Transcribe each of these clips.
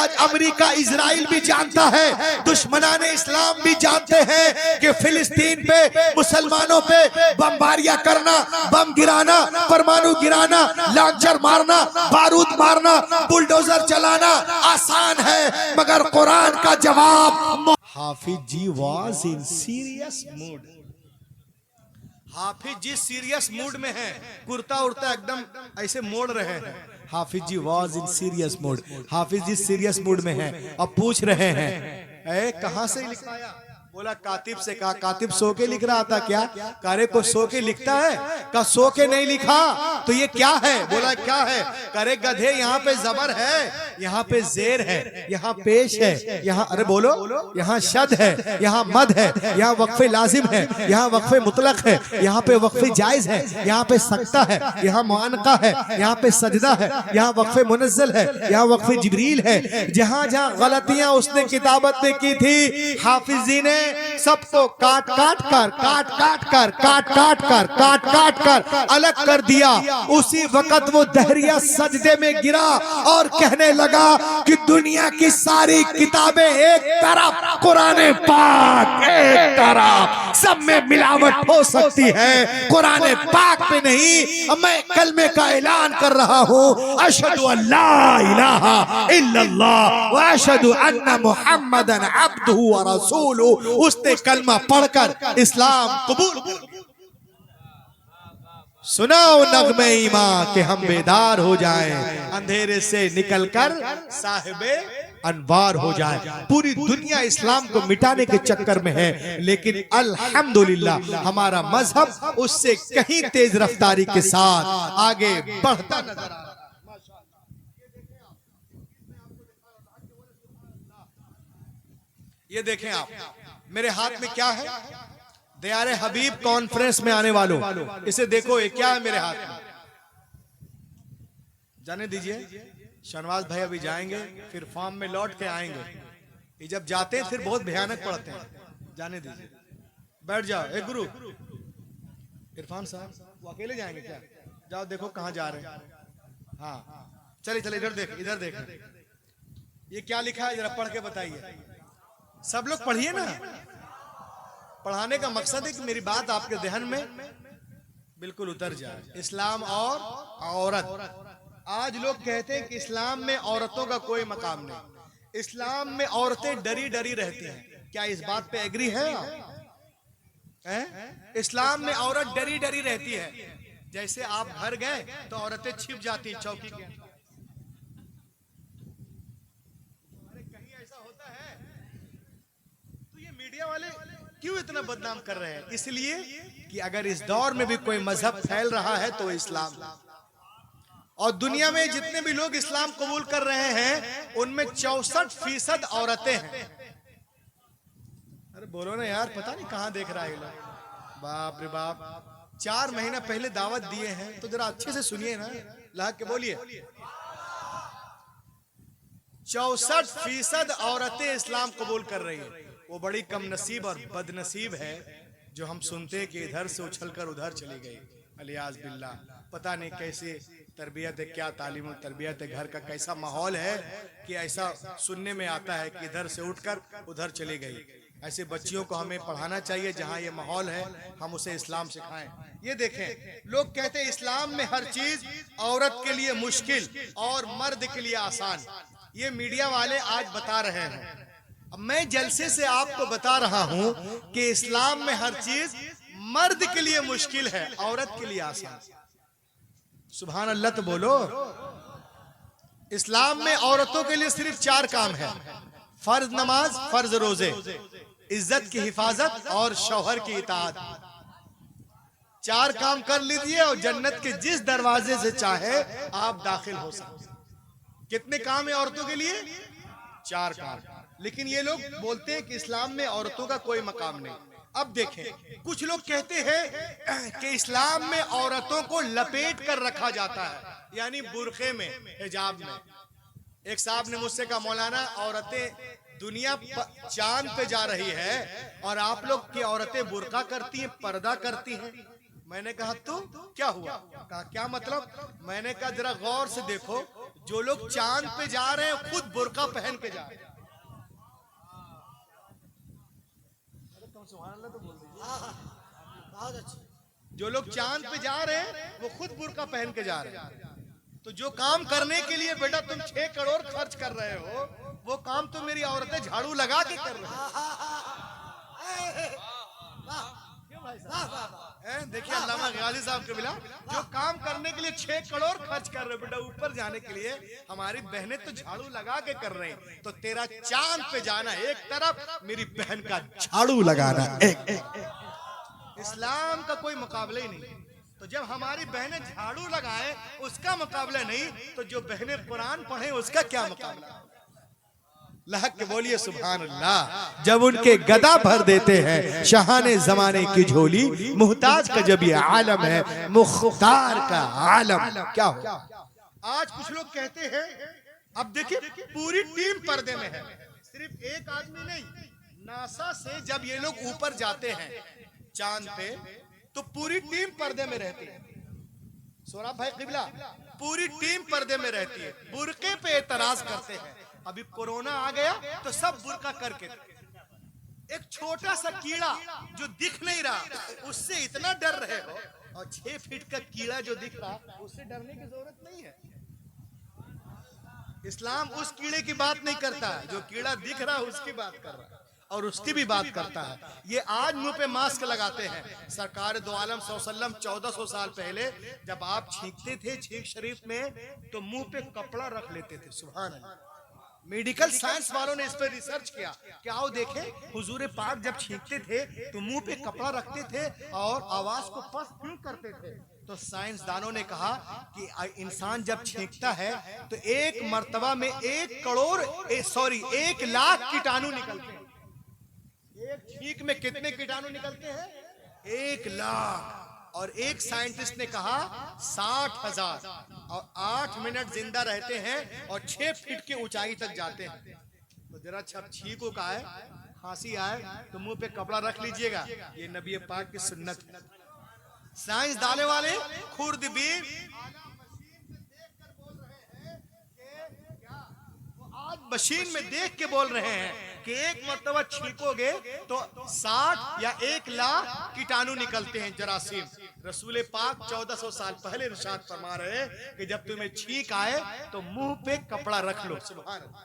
आज America Israel भी जानता है, दुश्मनाने इस्लाम भी जानते हैं कि फिलिस्तीन पे मुसलमानों पे बमबारियां करना, बम गिराना, परमाणु गिराना, लॉन्चर मारना, बारूद मारना, बुलडोजर चलाना आसान है, मगर कुरान का जवाब। Hafiz ji was in serious mood. Hafiz ji serious mood में है, कुर्ता उड़ता एकदम ऐसे मोड़ रहे हैं। Hafiz ji was in serious mood. Hafiz ji serious mood में है। अब पूछ रहे हैं कहां से लिखाया? बोला कातिब से। कहा कातिब सो के लिख रहा था क्या? कारे को सो के लिखता है? का सो के नहीं लिखा तो ये क्या है? बोला क्या है? करे गधे यहाँ पे जबर है, यहाँ पे जेर है, यहाँ पेश है, यहाँ अरे बोलो, यहाँ शद है, यहाँ मद है, यहाँ वक्फे लाजिम है, यहाँ वक्फे मुतलक है, यहाँ पे वक्फे जायज है, यहाँ पे सकता है, यहाँ मुआनका है, यहाँ पे सजदा है, यहाँ वक्फे मुनज़्ज़ल है, यहाँ वक्फे जिब्रील है। जहाँ जहाँ गलतियां उसने किताबत में की थी, हाफिज जी ने सबको काट काट कर अलग कर दिया। उसी वक्त वो दहरिया सजदे में गिरा और कहने लगा कि दुनिया की सारी किताबें एक तरफ, कुरान पाक एक तरफ, सब में मिलावट हो सकती है, कुरान पाक पे नहीं। मैं कलमे का ऐलान कर रहा हूँ, अशहदु अल्ला इलाहा इल्लल्लाह व अशहदु अन्ना मुहम्मदन अब्दुहु व रसूलुहु। उसने कलमा पढ़कर इस्लाम कबूल कर लिया। सुनाओ नगमे ईमान के हम बेदार हो जाएं, अंधेरे से निकलकर साहिबे अनवार हो जाए। पूरी दुनिया इस्लाम को मिटाने के चक्कर में है, लेकिन अल्हम्दुलिल्लाह हमारा मजहब उससे कहीं तेज रफ्तारी के साथ आगे बढ़ता नजर आ रहा है। ये देखें आप, मेरे हाथ में क्या है? दयारे हबीब कॉन्फ्रेंस में आने वालों, इसे देखो, ये क्या है मेरे हाथ में? जाने दीजिए, शहनवाज भाई अभी जाएंगे, फिर फार्म में लौट के आएंगे। ये जब जाते हैं फिर बहुत भयानक पड़ते हैं। जाने दीजिए, बैठ जाओ। एक गुरु इरफान साहब, वो अकेले जाएंगे क्या? जाओ देखो कहाँ जा रहे हैं। हाँ चलिए चलिए, इधर देख, इधर देख। ये क्या लिखा है जरा पढ़ के बताइए। सब लोग पढ़िए ना। पढ़ाने का मकसद है कि मेरी बात आपके ध्यान में बिल्कुल उतर जाए। इस्लाम और औरत। आज लोग कहते हैं कि इस्लाम में औरतों का कोई मकाम नहीं। इस्लाम में औरतें डरी डरी रहती हैं। क्या इस बात पे एग्री है आप? इस्लाम में औरत डरी डरी रहती है। जैसे आप घर गए तो औरतें छिप जाती चौकी के। कहीं ऐसा होता है? तो ये मीडिया वाले क्यों इतना बदनाम कर रहे हैं? इसलिए कि अगर इस दौर में भी कोई मजहब फैल रहा है तो इस्लाम। और दुनिया में जितने भी लोग इस्लाम कबूल कर रहे हैं उनमें 64% औरतें हैं। अरे बोलो ना यार, पता नहीं कहां देख रहा है लोग। बाप रे बाप, 4 महीना पहले दावत दिए हैं तो जरा अच्छे से सुनिए ना, लहक के बोलिए। 64% औरतें इस्लाम कबूल कर रही है। वो बड़ी कम नसीब और बदनसीब है जो हम सुनते हैं कि इधर से उछलकर उधर चली गई, अलियाज बिल्लाह। पता नहीं कैसे तरबियत है, क्या तालीम और तरबियत है, घर का कैसा माहौल है कि ऐसा सुनने में आता है कि इधर से उठकर उधर चली गई। ऐसे बच्चियों को हमें पढ़ाना चाहिए, जहाँ ये माहौल है हम उसे इस्लाम सिखाएं। ये देखें, लोग कहते हैं इस्लाम में हर चीज औरत के लिए मुश्किल और मर्द के लिए आसान। ये मीडिया वाले आज बता रहे हैं। अब मैं जलसे से आपको बता रहा हूं कि इस्लाम में हर चीज मर्द के लिए मुश्किल है, औरत के लिए आसान। सुभान अल्लाह तो बोलो। इस्लाम में औरतों के लिए सिर्फ 4 काम है: फर्ज नमाज, फर्ज रोजे, इज्जत की हिफाजत और शौहर की इताअत। 4 काम कर लीजिए और जन्नत के जिस दरवाजे से चाहे आप दाखिल हो सकते। कितने काम है औरतों के लिए? 4 काम। लेकिन ये लोग बोलते हैं कि इस्लाम में औरतों का कोई मकाम नहीं। अब देखें, कुछ लोग कहते हैं कि इस्लाम में औरतों को लपेट कर रखा जाता है, यानी बुरखे में, हिजाब में। एक साहब ने मुझसे कहा, मौलाना औरतें दुनिया चांद पे जा रही है और आप लोग की औरतें बुरका करती हैं, पर्दा करती हैं। मैंने कहा तो क्या हुआ? कहा क्या मतलब? मैंने कहा जरा गौर से देखो, जो लोग चांद पे जा रहे हैं खुद बुर्का पहन के जा रहे हैं। जो लोग चांद पे जा रहे हैं वो खुद बुर्का पहन के जा रहे हैं। तो जो काम करने के लिए बेटा तुम 6 करोड़ खर्च कर रहे हो, वो काम तो मेरी औरतें झाड़ू लगा के कर रही हैं। देखिए अल्लामा गाजी साहब के बिला जो काम करने के लिए 6 करोड़ खर्च कर रहे हो बेटा ऊपर जाने के लिए, हमारी बहनें तो झाड़ू लगा के कर रहे हैं। तो तेरा चांद पे जाना एक तरफ, मेरी बहन का झाड़ू लगाना एक। इस्लाम का कोई मुकाबला ही नहीं। तो जब हमारी बहनें झाड़ू लगाए उसका मुकाबला नहीं, तो जो बहनें कुरान पढ़े उसका क्या मुकाबला। लहक के बोलिए सुभान अल्लाह। जब उनके गदा भर देते हैं शहाने जमाने की झोली, मुहताज का जब ये आलम है, मुख्तार का आलम क्या हो। आज कुछ लोग कहते हैं, अब देखिए पूरी टीम पर्दे में है, सिर्फ एक आदमी नहीं। नासा से जब ये लोग ऊपर जाते हैं चांद पे, तो पूरी टीम पर्दे में रहती है। सोराब भाई किबला, पूरी टीम पर्दे में रहती है, बुरके पे एतराज करते हैं। अभी कोरोना आ गया तो सब बुरका करके, एक छोटा सा कीड़ा जो दिख नहीं रहा उससे इतना डर रहे हो, और 6 फीट का कीड़ा जो दिख रहा उससे डरने की जरूरत नहीं है। इस्लाम उस कीड़े की बात नहीं करता है, जो कीड़ा दिख रहा है उसकी बात कर रहा है, और उसकी भी बात करता है। ये आज मुंह पे मास्क लगाते हैं। सरकार दो आलम सल्लल्लाहु अलैहि वसल्लम 1400 साल पहले जब आप छींकते थे छींक शरीफ में, तो मुंह पे कपड़ा रख लेते थे। सुभान अल्लाह। मेडिकल साइंस वालों ने इस पर रिसर्च किया कि आओ देखें, हुजूर पाक जब छींकते थे तो मुंह पे कपड़ा रखते थे और आवाज को पस क्यों करते थे। तो साइंसदानों ने कहा कि इंसान जब छींकता है तो एक मर्तबा में 1 लाख कीटाणु निकलते हैं। एक छींक में कितने कीटाणु निकलते हैं? 1 लाख। और एक साइंटिस्ट ने कहा 60,000, और 8 मिनट जिंदा रहते हैं और 6 फीट की ऊंचाई तक जाते हैं। तो जरा छप छींको का है, खांसी आए तो मुंह पे कपड़ा रख लीजिएगा, ये नबी पाक की सुन्नत है। साइंस डाले वाले खुर्दबीन आज मशीन में देख के बोल रहे हैं कि एक मर्तबा छींकोगे तो 60 या 1 लाख कीटाणु निकलते हैं, जरासीम। रसूल पाक 1400 साल पहले इरशाद फरमा रहे हैं कि जब तुम्हें छींक आए तो मुंह पे कपड़ा रख लो। सुभान अल्लाह।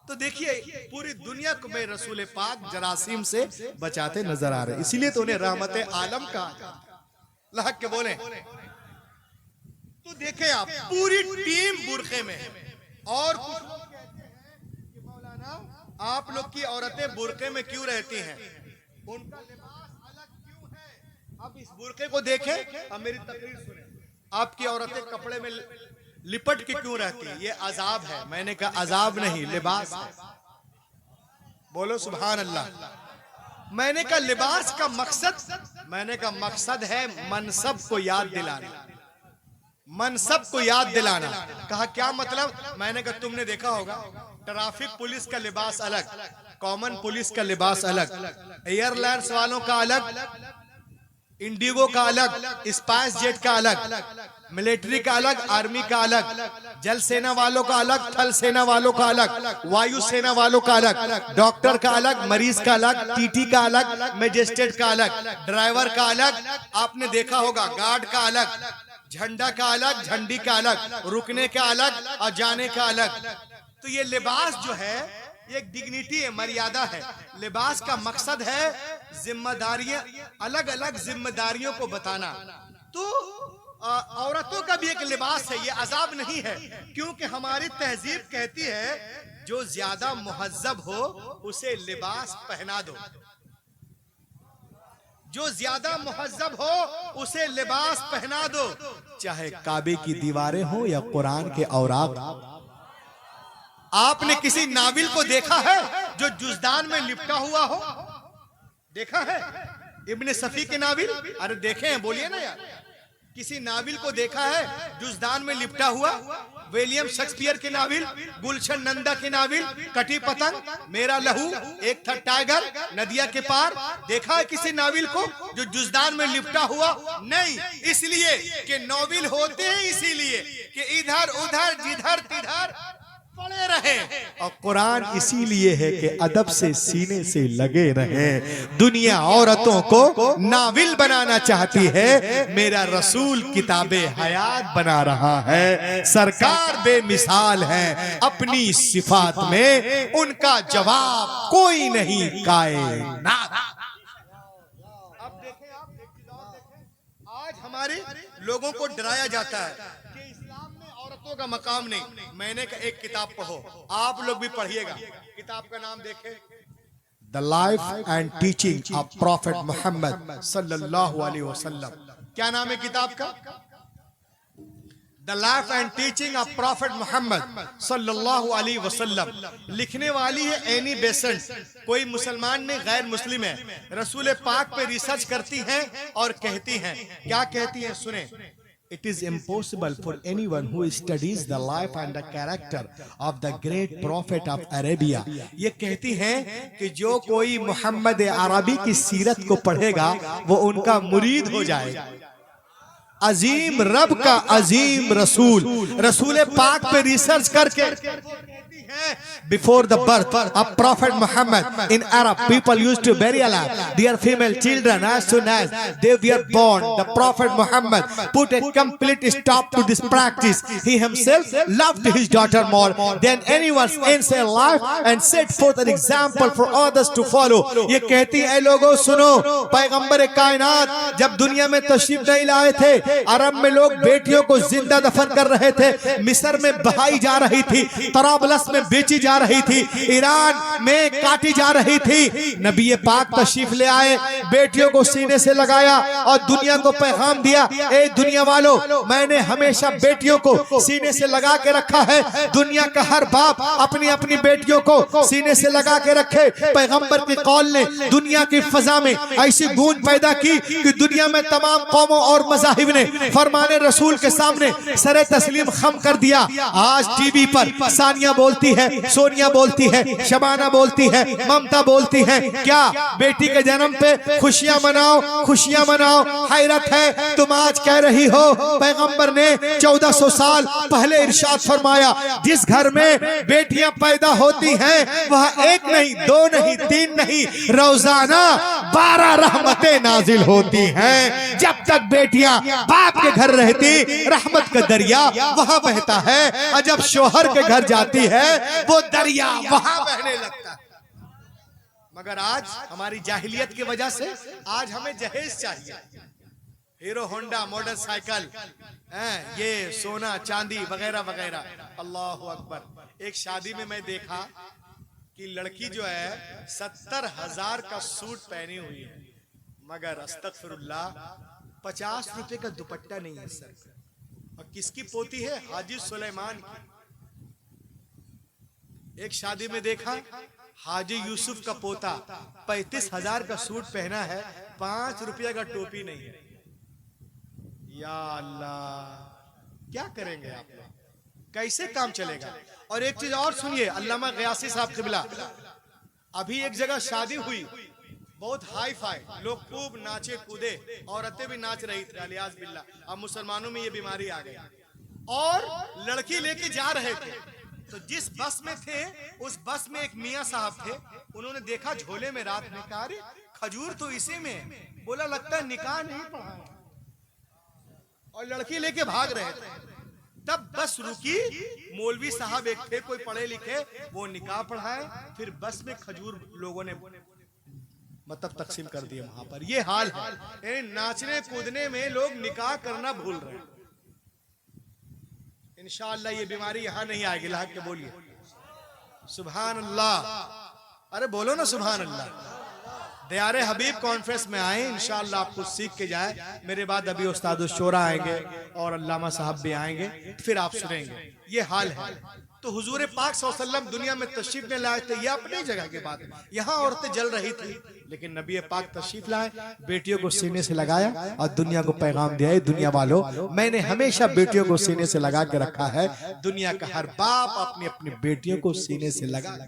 तो देखिए पूरी दुनिया को में रसूल पाक जरासीम से बचाते नजर आ रहे हैं, इसीलिए तो उन्हें रहमत आलम कहा। लहक के बोले तो देखे आप पूरी टीम बुरखे में है। और कुछ लोग कहते हैं कि मौलाना आप लोग की औरतें बुरके में क्यों रहती हैं, उनका लिबास अलग क्यों है। अब इस बुरके को देखें, अब मेरी तकरीर सुने। आपकी औरतें कपड़े में लिपट के क्यों रहती हैं? ये अजाब है। मैंने कहा अजाब नहीं, लिबास है। बोलो सुभान अल्लाह। मैंने कहा लिबास का मकसद, मैंने कहा मकसद है मनसब को याद दिलाना, मनसब को याद दिलाना। कहा क्या मतलब? मैंने कहा तुमने देखा होगा ट्रैफिक पुलिस का लिबास अलग, कॉमन पुलिस का लिबास अलग, एयरलाइंस वालों का अलग, इंडिगो का अलग, स्पाइस जेट का अलग, मिलिट्री का अलग, आर्मी का अलग, जल सेना वालों का अलग, थल सेना वालों का अलग, वायु सेना वालों का अलग, डॉक्टर का अलग, मरीज का अलग, टीटी का अलग, मजिस्ट्रेट का अलग, ड्राइवर का अलग, आपने देखा होगा गार्ड का अलग, झंडा का अलग, झंडी का अलग, रुकने का अलग और जाने का अलग। तो ये लिबास जो है एक डिग्निटी है, मर्यादा है। लिबास का मकसद है जिम्मेदारियां, अलग अलग जिम्मेदारियों को बताना। तो औरतों का भी एक लिबास है, ये अजाब नहीं है, क्योंकि हमारी तहजीब कहती है जो ज्यादा मुहज्जब हो उसे लिबास पहना दो, जो ज्यादा मुहज्जब हो उसे लिबास पहना दो, चाहे काबे की दीवारें हो या कुरान के औराक। आपने किसी नाविल को देखा है जो जुजदान में लिपटा हुआ हो? देखा है इब्ने सफी के नाविल? अरे देखे हैं, बोलिए ना यार। किसी नाविल को देखा है जुजदान में लिपटा हुआ? विलियम शेक्सपियर की नाविल, गुलशन नंदा की नाविल कटी पतंग, मेरा लहू, एक था टाइगर, नदिया के पार, देखा है किसी नाविल को जो जुजदान में लिपटा हुआ? नहीं, इसलिए कि नाविल होते हैं इसीलिए कि इधर उधर जिधर तिधर पड़े रहे, और कुरान इसीलिए है कि अदब से सीने से लगे रहे। दुनिया औरतों को नाविल बनाना चाहती है, मेरा रसूल किताबे हयात बना रहा है। सरकार बेमिसाल है अपनी सिफात में, उनका जवाब कोई नहीं कायनात। अब देखें आप, एक चीज और देखें, आज हमारे लोगों को डराया जाता है कि इस्लाम में औरतों का मकाम नहीं। मैंने कहा एक किताब पढ़ो, आप लोग भी पढ़िएगा। किताब का नाम देखें, the life and teaching of prophet Mohammad सल्लल्लाहु अलैहि वसल्लम। क्या नाम है किताब का? The life and teaching of prophet Mohammad सल्लल्लाहु अलैहि वसल्लम। लिखने वाली है एनी बेसेंट, कोई मुसलमान नहीं, गैर मुस्लिम है। रसूल पाक पे रिसर्च करती हैं और कहती हैं, क्या कहती हैं सुने। It is impossible for anyone who studies the life and the character of the great prophet of Arabia। ये कहती हैं कि जो कोई मोहम्मद अरबी की सीरत को पढ़ेगा वो उनका मुरीद हो जाएगा। अजीम रब का अजीम रसूल, रसूल पाक पे रिसर्च करके before the birth of Prophet Muhammad in Arab people used to bury alive their female children as soon as they were born. The Prophet Muhammad put a complete stop to this practice. He himself loved his daughter more than anyone else in life and set forth an example for others to follow। ये कहती है लोगों सुनो, पैगंबर कायनात जब दुनिया में तशरीफ नहीं लाए थे, अरब में लोग बेटियों को जिंदा दफन कर रहे थे, मिस्र में बहाई जा रही थी, तराबलस में बेची जा रही थी, ईरान में काटी जा रही थी। नबी पाक तशरीफ ले आए, बेटियों को सीने से लगाया और दुनिया को पैगाम दिया, ए दुनिया वालों, मैंने हमेशा बेटियों को सीने से लगा के रखा है। दुनिया का हर बाप अपनी अपनी बेटियों को सीने से लगा के रखे। पैगंबर के कौल ने दुनिया की फजा में ऐसी गूंज पैदा की कि दुनिया में तमाम कौमों और मज़ाहिब ने फरमाने रसूल के सामने सरे तस्लीम खम कर दिया। आज टीवी पर सानिया बोलती है, सोनिया बोलती है, शबाना बोलती है, ममता बोलती है, क्या बेटी के जन्म पे खुशियां मनाओ, खुशियां मनाओ। हैरत है तुम आज कह रही हो, पैगंबर ने 1400 साल पहले इरशाद फरमाया, जिस घर में बेटियां पैदा होती हैं वह एक नहीं, दो नहीं, तीन नहीं, रोजाना 12 रहमतें नाजिल होती हैं। जब तक बेटियां बाप के घर रहती, रहमत का दरिया वहां बहता है, और जब शोहर के घर जाती है वो दरिया वहां बहने लगता है। मगर आज हमारी जाहिलियत की वजह से आज हमें जहेज चाहिए, हीरो होंडा मोटरसाइकिल, ये सोना चांदी वगैरह वगैरह। अल्लाह अकबर। एक शादी में मैं देखा कि लड़की जो है 70,000 का सूट पहनी हुई है, मगर अस्तगफिरुल्लाह 50 रुपए का दुपट्टा नहीं है सर। और किसकी पोती है? हाजी सुलेमान की। एक शादी में देखा हाजी यूसुफ का पोता 35,000 का सूट पहना है, 5 रुपया का टोपी नहीं है। या अल्लाह, क्या करेंगे आप लोग? कैसे काम चलेगा? और एक चीज और सुनिए, अल्लामा गयासी साहब क़िबला, अभी एक जगह शादी हुई, बहुत हाई फाई, लोग खूब नाचे कूदे, औरतें भी नाच रही थी, अलियाज बिल्लाह। अब मुसलमानों में ये बीमारी आ गई। और लड़की लेके जा रहे थे, तो जिस बस में थे उस बस में एक मियाँ साहब थे, उन्होंने देखा झोले में रात में, कहा अरे खजूर तो इसी में, बोला लगता है निकाह नहीं पढ़ा, और लड़की लेके भाग रहे थे। तब बस रुकी, मौलवी साहब एक थे कोई पढ़े लिखे, वो निकाह पढ़ाए, फिर बस में खजूर लोगों ने मतलब तकसीम कर दिए वहां पर। ये हाल है, नाचने कूदने में लोग निकाह करना भूल रहे हैं। इंशाअल्लाह ये बीमारी यहाँ नहीं आएगी। लाहक के बोलिए सुभान अल्लाह। अरे बोलो ना सुभान अल्लाह। दयारे हबीब कॉन्फ्रेंस में आए, इंशाअल्लाह आप कुछ सीख के जाए। मेरे बाद अभी उस्ताद शोरा आएंगे और अल्लामा साहब भी आएंगे, फिर आप सुनेंगे। ये हाल है। तो हुजूर पाक सल्लल्लाहु अलैहि वसल्लम दुनिया में तशरीफ में लाए थे, ये अपनी जगह की बात है। यहाँ औरतें जल रही थी, लेकिन नबी पाक तशरीफ लाए, बेटियों को सीने से लगाया और दुनिया को पैगाम दिया, दुनिया वालों मैंने हमेशा बेटियों को सीने से लगा के रखा है। दुनिया का हर बाप अपनी अपनी बेटियों को सीने से लगा।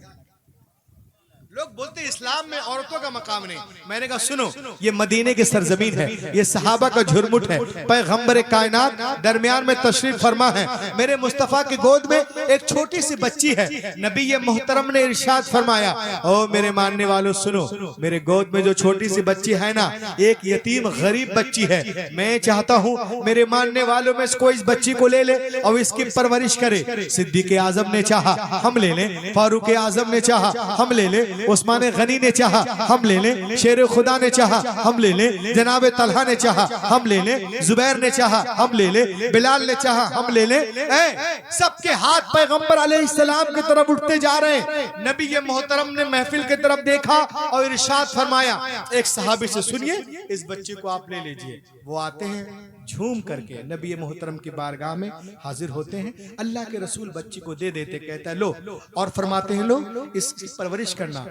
लोग बोलते इस्लाम में औरतों का मकाम नहीं। मैंने कहा सुनो, ये मदीने की सरजमीन है, ये सहाबा का झुरमुट है, पैगंबर कायनात दरमियान में तशरीफ फरमा है। मेरे मुस्तफा की गोद में एक छोटी सी बच्ची है। नबी ये मोहतरम ने इरशाद फरमाया, ओ मेरे मानने वालों सुनो, मेरे गोद में जो छोटी सी बच्ची है ना, एक यतीम गरीब बच्ची है। मैं चाहता हूँ मेरे मानने वालों में कोई इस बच्ची को ले ले और इसकी परवरिश करे। सिद्दीक आजम ने चाहा हम ले लें, फारूक आजम ने चाहा हम ले लें, उस्मान गनी ने चाहा हम ले लें, शेर खुदा ने चाहा हम ले लें, जनाब तलहा ने चाहा हम ले लें, जुबैर ने चाहा हम ले लें, बिलाल ने चाहा हम ले लें। सबके हाथ पैगंबर अलैहिस्सलाम की तरफ उठते जा रहे हैं। नबी ये मोहतरम ने महफिल की तरफ देखा और इरशाद फरमाया, एक सहाबी से सुनिए, इस बच्चे को आप ले लीजिए। वो आते हैं झूम करके नबी मोहतरम की बारगाह में हाजिर होते हैं। अल्लाह के रसूल बच्ची को दे देते, कहता है लो, और फरमाते हैं लो इसकी परवरिश करना।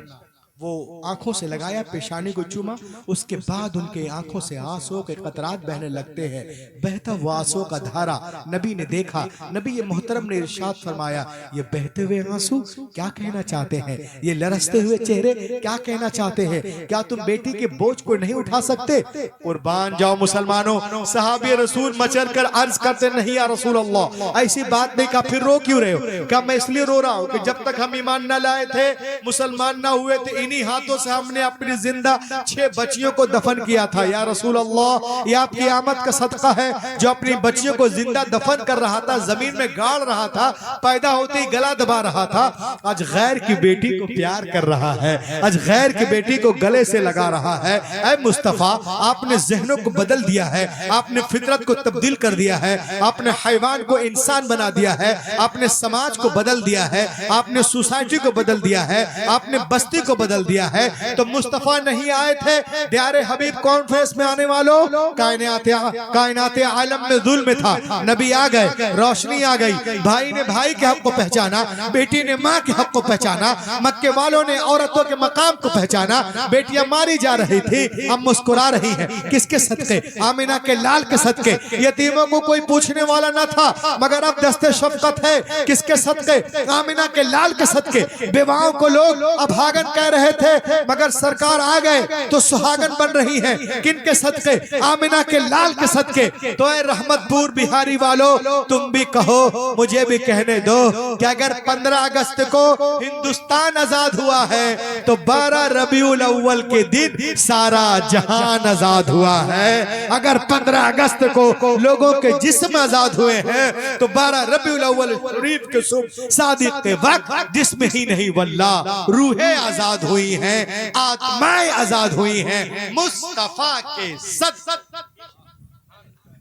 वो आंखों से लगाया, पेशानी को चूमा, उसके बाद उनके आंखों से आंसुओं के कतरात बहने लगते हैं। बहता हुआ आंसुओं का धारा नबी ने देखा। नबी ये मोहतरम ने इरशाद फरमाया, ये बहते हुए आंसू क्या कहना चाहते हैं, ये लरसते हुए चेहरे क्या कहना चाहते हैं? क्या तुम बेटी के बोझ को नहीं उठा सकते? कुर्बान जाओ मुसलमानों, सहाबी रसूल मचल कर अर्ज करते, नहीं या रसूल अल्लाह ऐसी बात नहीं। का फिर रो क्यों रहे हो? क्या मैं इसलिए रो रहा हूँ कि जब तक हम ईमान न लाए थे, मुसलमान न हुए थे, इन्हीं हाथों से हमने अपनी जिंदा 6 बच्चियों को दफन किया था। या रसूल अल्लाह, ये आपकी आमद का सदका है। जो अपनी बच्चियों को जिंदा दफन कर रहा था, जमीन में गाड़ रहा था, पैदा होते ही गला दबा रहा था, आज गैर की बेटी को प्यार कर रहा है, आज गैर की बेटी को गले से लगा रहा है। ऐ मुस्तफा, आपने जहनों को बदल दिया है, आपने फितरत को तब्दील कर दिया है, आपने हैवान को इंसान बना दिया है, आपने समाज को बदल दिया है, आपने सोसाइटी को बदल दिया है, आपने बस्ती को बदल दिया है। तो मुस्तफा नहीं आए थे प्यारे हबीब कॉन्फ्रेंस में आने वालों, कायनात आलम में जुल्म था, नबी आ गए, रोशनी आ गई। भाई ने भाई के हक को पहचाना, बेटी ने माँ के हक को पहचाना, मक्के वालों ने औरतों के मकाम को पहचाना। बेटियां मारी जा रही थी, अब मुस्कुरा रही है। किसके सदके? आमिना के लाल के सदके। यतीमों को कोई पूछने वाला ना था, मगर अब दस्ते शफकत है। किसके सदके? आमिना के लाल के सदके। बेवाओं को लोग अभागन कह रहे थे, मगर सरकार आ गए तो सुहागन बन रही है। किनके सदके? आमिना के लाल के सदके। तो ऐ रहमतपुर बिहारी वालों, तुम भी कहो, मुझे भी कहने दो कि अगर 15 अगस्त को हिंदुस्तान आजाद हुआ है तो 12 रबीउल अव्वल के दिन सारा जहान आजाद हुआ है। अगर 15 अगस्त को लोगों के जिस्म आजाद हुए हैं तो 12 रबीउल अव्वल शरीफ के सुबह सादिक के वक्त जिस्म ही नहीं वल्लाह रूहें आजाद हुई हैं, आत्माएं आजाद हुई हैं मुस्तफा के सद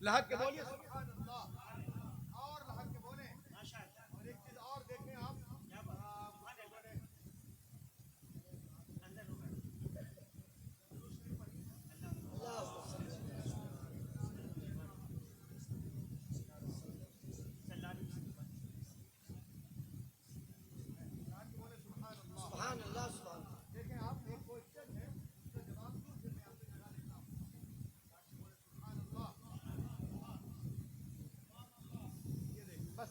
लहक के बोलिए सुभान अल्लाह, और लहक के बोले माशाअल्लाह। और एक चीज और देखें आप,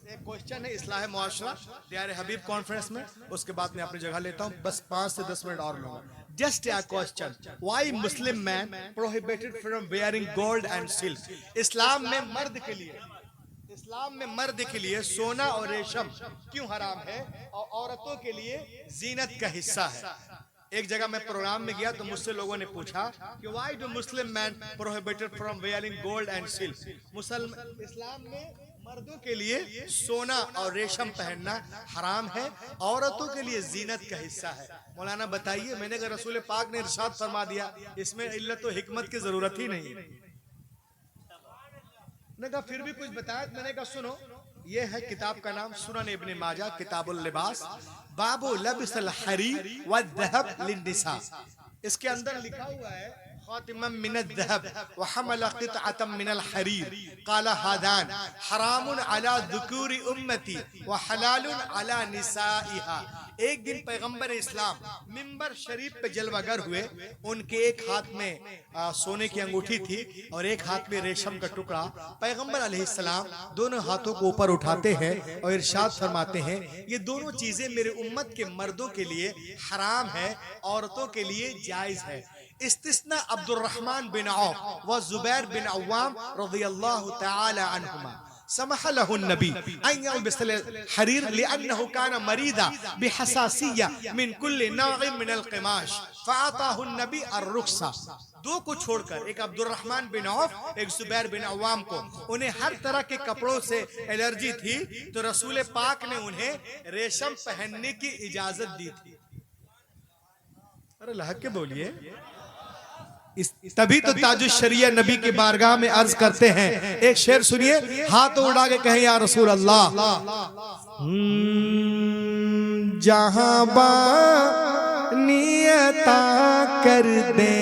एक क्वेश्चन है इस्लाह मुआशरा दियारे हबीब कॉन्फ्रेंस में, उसके बाद मैं अपनी जगह लेता हूँ। बस 5 से 10 मिनट और लूंगा। Just a question, why Muslim man prohibited from wearing gold and silk? इस्लाम में मर्द के लिए, इस्लाम में मर्द के लिए सोना और रेशम क्यों हराम है और औरतों के लिए जीनत का हिस्सा है? एक जगह मैं प्रोग्राम में गया तो मुझसे लोगों ने पूछा कि why do Muslim man prohibited from wearing gold and silk? Islam में मर्दों के लिए सोना और रेशम पहनना हराम है, औरतों के लिए जीनत का हिस्सा है। मौलाना बताइए। मैंने कहा रसूल पाक ने इरशाद फरमा दिया, इसमें इल्लत तो हिकमत की जरूरत ही नहीं। मैंने कहा फिर भी कुछ बताया। मैंने कहा सुनो, ये है किताब का नाम सुनन इब्ने माजा किताबुल लिबास, बाबू लबिसल हरीर व ज़हब लिन्निसा। इसके अंदर लिखा हुआ है खातिमम मिनल ज़हब व हमल क़ितअतम मिनल हरीर क़ाल हादान हरामुन अला ज़ुकूरि उम्मती व हलालुन अला निसाइहा। एक दिन पैगंबर इस्लाम मिंबर शरीफ पे जलवागर हुए। उनके एक हाथ में सोने की अंगूठी थी और एक हाथ में रेशम का टुकड़ा। पैगंबर अलैहिस्सलाम दोनों हाथों को ऊपर उठाते हैं और इरशाद फरमाते हैं, ये दोनों चीजें मेरे उम्मत के मर्दों के लिए हराम है, औरतों के लिए जायज है। इस्तिस्ना अब्दुर्रहमान बिन औफ व जुबैर बिन अव्वाम रज़ियल्लाहु तआला अन्हुमा। समह लहु नबी अन यल्बिसल हरीर लिअन्नहु कान मरीदा बिहसासिय्या मिन कुल्लि नौइन मिनल क़िमाश फ़अताहु नबी अर्रुख्सा। दो को छोड़कर, एक अब्दुर्रहमान बिन औफ, एक जुबैर बिन अव्वाम को, उन्हें हर तरह के कपड़ों से एलर्जी थी, तो रसूल पाक ने उन्हें रेशम पहनने की इजाजत दी थी। अरे लहक के बोलिए। तभी तो ताजुश शरिया नबी की बारगाह में अर्ज करते हैं, एक शेर सुनिए, हाथ उड़ा के कहें या रसूल अल्लाह। जहां बानियता कर दे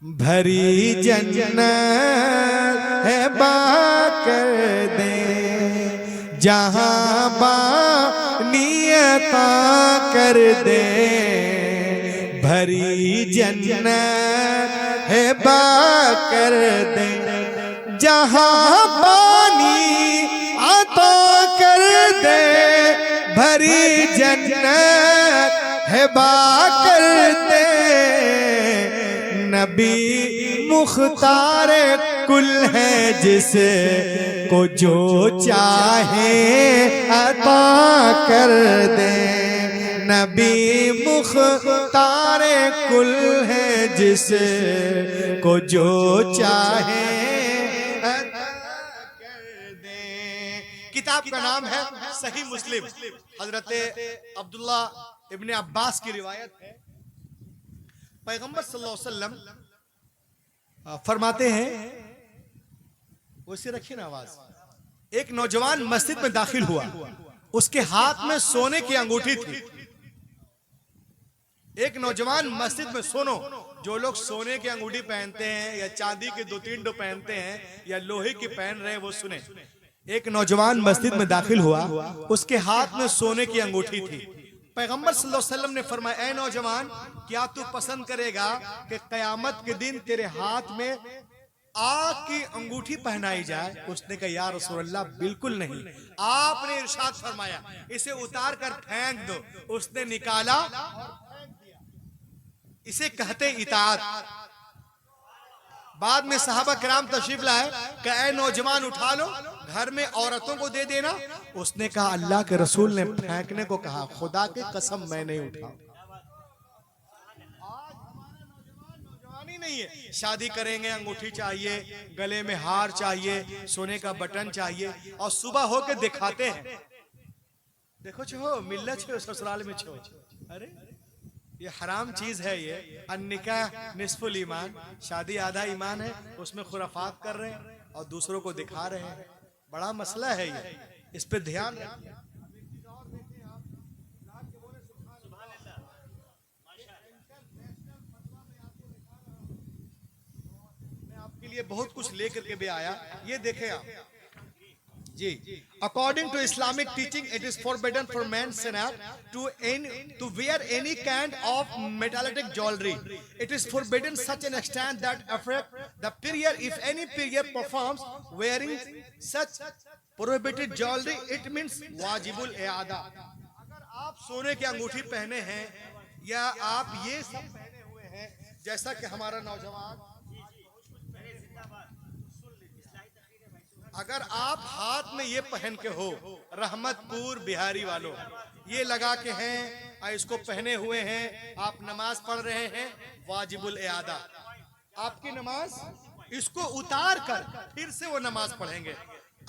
भरी जन्नत है बाकर दे, जहां बानियता कर दे भरी जन्नत है बाकर दे, जहां पानी आता कर दे भरी जन्नत है बाकर दे। नबी मुख्तार कुल है जिसे को जो चाहे अता कर दे। नबी मुख्तार कुल है जिसे को जो चाहे अता कर दे। किताब का नाम है सही मुस्लिम। हजरत अब्दुल्ला इब्ने अब्बास की रिवायत है, पैगंबर सल्लल्लाहु अलैहि वसल्लम फरमाते हैं, वैसे रखिए ना आवाज। एक नौजवान मस्जिद में दाखिल हुआ, उसके हाथ में सोने की अंगूठी थी। एक नौजवान मस्जिद में, सुनो, जो लोग सोने की अंगूठी पहनते हैं या चांदी के 2-3 पहनते हैं या लोहे की पहन रहे हैं, वो सुने। एक नौजवान मस्जिद में दाखिल हुआ, उसके हाथ में सोने की अंगूठी थी। पैगंबर सल्लल्लाहु अलैहि वसल्लम ने फरमाया, ऐ नौजवान, क्या तू पसंद करेगा कि कयामत के दिन तेरे हाथ में आग की अंगूठी पहनाई जाए? उसने कहा, या रसूल अल्लाह, बिल्कुल नहीं। आपने इरशाद फरमाया, इसे उतार कर फेंक दो। उसने निकाला, इसे कहते इताअत। बाद में सहाबा किराम तशरीफ लाए, कहा, ऐ नौजवान, उठा लो, घर में औरतों को दे देना। उसने कहा, अल्लाह के रसूल ने फेंकने को कहा, खुदा की कसम मैं नहीं उठा। नौजवानी नहीं है, शादी करेंगे अंगूठी चाहिए, गले में हार चाहिए, सोने का बटन चाहिए, और सुबह होके दिखाते हैं, देखो छो मिल्लत छो ससुराल में छो। अरे ये हराम चीज है। ये अन्निकाह निस्फुल ईमान, शादी आधा ईमान है, उसमें खुराफात कर रहे हैं और दूसरों को दिखा रहे हैं। बड़ा मसला है ये, इस पे ध्यान रखिए। मैं आपके लिए बहुत कुछ लेकर के भी आया, ये देखें आप जी। According to Islamic teaching, it is forbidden for men senat to wear any kind of metallic jewelry. It is forbidden such an extent that affect the period. If any period performs wearing such prohibited jewelry, it means wajibul i'ada. अगर आप सोने की अंगूठी पहने हैं या आप ये सब पहने हुए हैं, जैसा कि हमारा नौजवान, अगर आप हाथ में ये पहन के हो, रहमतपुर बिहारी वालों, ये लगा के हैं, इसको पहने हुए हैं, आप नमाज पढ़ रहे हैं, वाजिबुल इआदा। आपकी नमाज, इसको उतार कर फिर से वो नमाज पढ़ेंगे।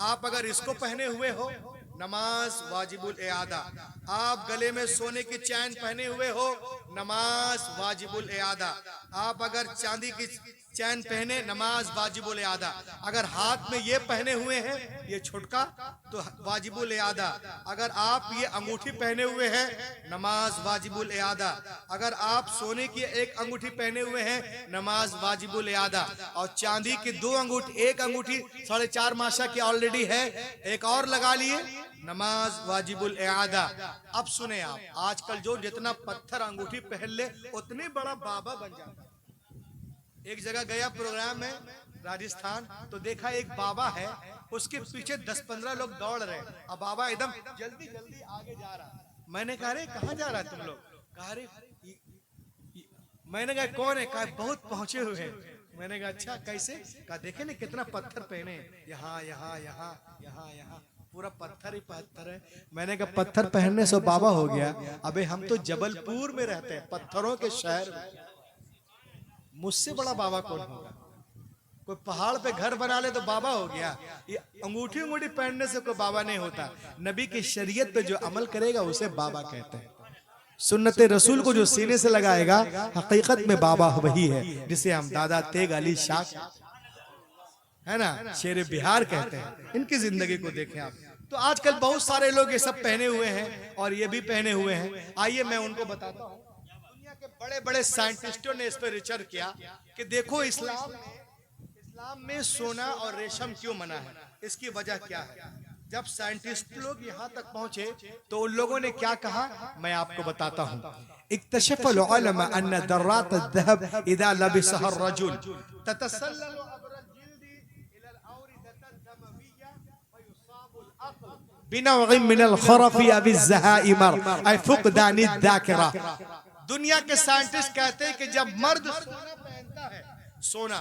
आप अगर इसको पहने हुए हो, नमाज वाजिबुल इआदा। आप गले में सोने की चैन पहने हुए हो, नमाज वाजिबुल इआदा। आप अगर चांदी की चैन पहने नमाज वाजिबुल आदा। अगर हाथ में ये पहने हुए हैं ये छुटका तो वाजिबुल आदा। अगर आप ये अंगूठी पहने हुए हैं नमाज वाजिबुल आदा। अगर आप सोने की एक अंगूठी पहने हुए हैं नमाज वाजिबुल आदा। और चांदी की 2 अंगूठी, एक अंगूठी 4.5 माशा की ऑलरेडी है, एक और लगा लिए, नमाज वाजिबुल आदा। अब सुने आप, आजकल जो जितना पत्थर अंगूठी पहन ले उतने बड़ा बाबा बन जाता है। एक जगह गया प्रोग्राम में राजस्थान, तो देखा एक बाबा है, उसके पीछे 10-15 लोग दौड़ रहे हैं। अब बाबा एकदम जल्दी जल्दी आगे जा रहा है। मैंने कहा रे कहाँ जा रहा है तुम लोग? कहा रे मैंने कहा कौन है? कहा बहुत पहुंचे हुए हैं। मैंने कहा अच्छा कैसे? कहा देखे ना कितना पत्थर पहने, यहाँ यहाँ यहाँ यहाँ यहाँ पूरा पत्थर ही पत्थर है। मैंने कहा पत्थर पहनने से बाबा हो गया? अबे हम तो जबलपुर में रहते हैं, पत्थरों के शहर में, मुझसे बड़ा बाबा कौन होगा? कोई पहाड़ पे घर बना ले तो बाबा हो गया? ये अंगूठी अंगूठी पहनने से कोई बाबा नहीं होता। नबी की शरीयत पे जो अमल करेगा उसे बाबा कहते हैं। सुन्नत रसूल को जो सीने से लगाएगा हकीकत में बाबा वही है, जिसे हम दादा तेग अली शाह है ना, शेर बिहार कहते हैं। इनकी जिंदगी को देखें आप। तो आजकल बहुत सारे लोग ये सब पहने हुए हैं और ये भी पहने हुए हैं। आइए मैं उनको बताता हूँ। दुनिया के बड़े बड़े साइंटिस्टों ने इस पर रिसर्च किया कि देखो इस्लाम में सोना और रेशम क्यों मना है, इसकी वजह क्या है। जब साइंटिस्ट लोग यहाँ तक पहुंचे तो उन लोगों ने क्या कहा, मैं आपको बताता हूँ। इक्तशफल उलमा अन्ना दर्रात अज़्ज़हब इज़ा लबिसहा अर्रजुल ततसल्ललु अब्रल जिल्दी इलल औरिदतल दमविय्या फयुसाबुल अक़ल बिनौइन मिनल खरफी अव अज़्ज़हाइमर अय फुक़दानि ज़ाकिरा। दुनिया के साइंटिस्ट कहते हैं कि जब मर्द सोना पहनता है, सोना,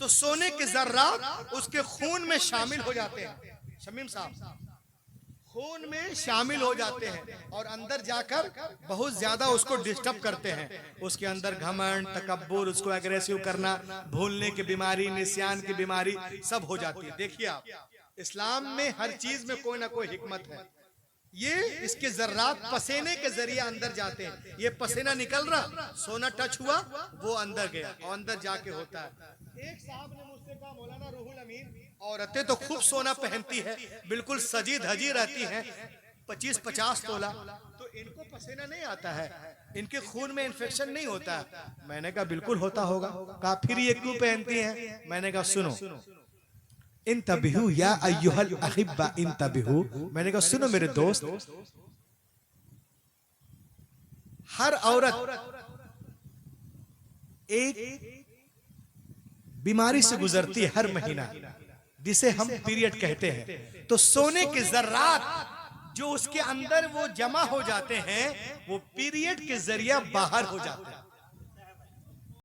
तो सोने के जर्रात उसके खून में शामिल हो जाते हैं। शमीम साहब, खून में शामिल हो जाते हैं और अंदर जाकर बहुत ज्यादा उसको डिस्टर्ब करते हैं। उसके अंदर घमंड, तकब्बुर, उसको एग्रेसिव करना, भूलने की बीमारी, निस्यान की बीमारी सब हो जाती है। देखिए आप, इस्लाम में हर चीज में कोई ना कोई हिकमत है। ये इसके जर्रात पसीने के जरिए अंदर जाते हैं। ये पसीना निकल रहा, सोना टच हुआ, वो अंदर गया और अंदर जाके होता है। एक साहब ने मुझसे कहा, मौलाना रूहुल अमीन, औरतें तो खूब सोना पहनती है, बिल्कुल सजी धजी रहती हैं, 25-50 तोला, तो इनको पसीना नहीं आता है, इनके खून में इन्फेक्शन नहीं होता है। मैंने कहा बिल्कुल होता होगा। कहा फिर ये क्यों पहनती हैं? मैंने कहा सुनो, इंतबिहु या अय्युहल अहिब्बा इंतबिहु। मैंने कहा सुनो मेरे दोस्त, हर औरत एक बीमारी से गुजरती है हर महीना, जिसे हम पीरियड कहते हैं। तो सोने के जर्रात जो उसके अंदर वो जमा हो जाते हैं, वो पीरियड के जरिए बाहर हो जाते हैं।